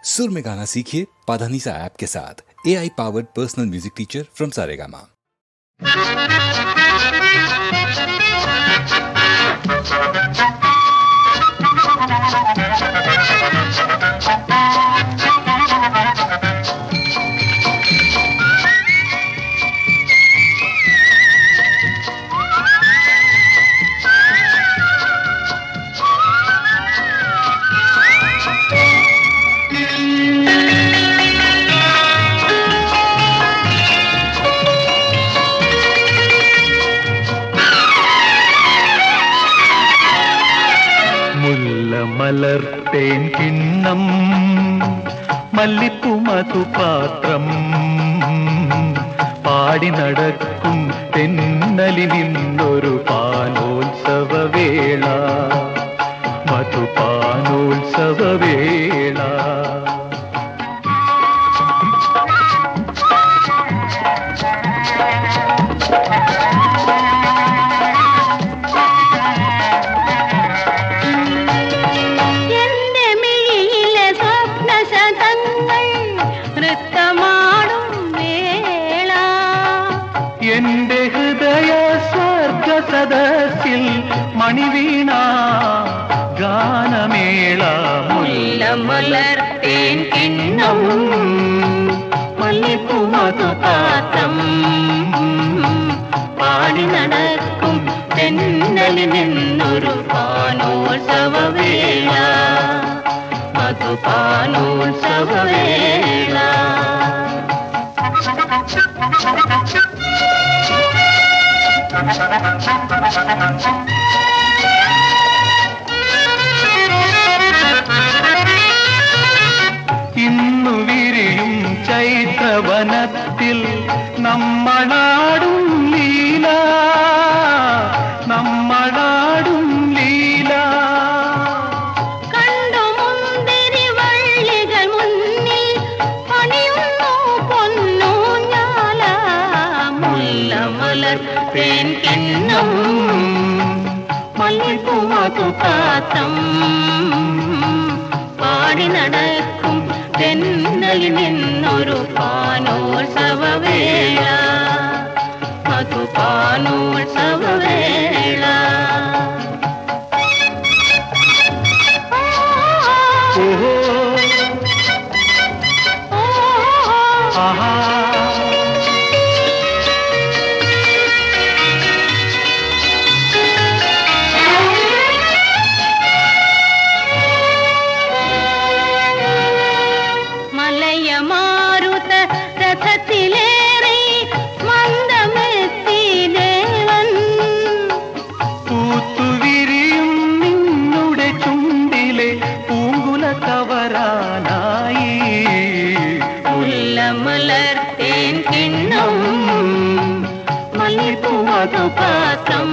सुर में गाना सीखिए पाधानीसा ऐप के साथ। AI powered personal music teacher from Saregama. മലർത്തേൻ കിണ്ണം മല്ലിപ്പൂ മധുപാത്രം പാടി നടക്കും തെന്നലി നിന്നൊരു പാനോത്സവവേള മധുപാനോത്സവവേള എന്റെ ഹൃദയ സ്വർഗസദസ്സിൽ മണിവീണ ഗാനമേള മുല്ലമലർത്തേൻ കിണ്ണം മല്ലിപ്പൂ മധുപാത്രം പാടി നടക്കും തെന്നലിൽ നിന്നൊരു പാനോത്സവവേള മധുപാനോത്സവവേള. ഇന്നു വിരിയും ചൈത്രവനത്തിൽ നമ്മളാടും ലീല നമ്മളാടും ലീല കണ്ടു മുന്തിരി വള്ളികൾ മുന്നിൽ പണിയുന്നു പൊന്നൂഞ്ഞാല മുല്ലമലർത്തേൻ കിണ്ണം മല്ലിപ്പൂ മധുപാത്രം പാടി നടക്കും തെന്നലിൽ നിന്നൊരു പാനോത്സവവേള മധുപാനോത്സവവേള. ഓഹോ ആഹാ മലയമാരുത രഥത്തിലേറി മന്ദമെത്തി ദേവൻ പൂത്തുവിരിയും നിന്നുടെ ചുണ്ടിലെ പൂങ്കുല കവരാനായി മുല്ലമലർത്തേൻ കിണ്ണം മല്ലിപ്പൂ മധുപാത്രം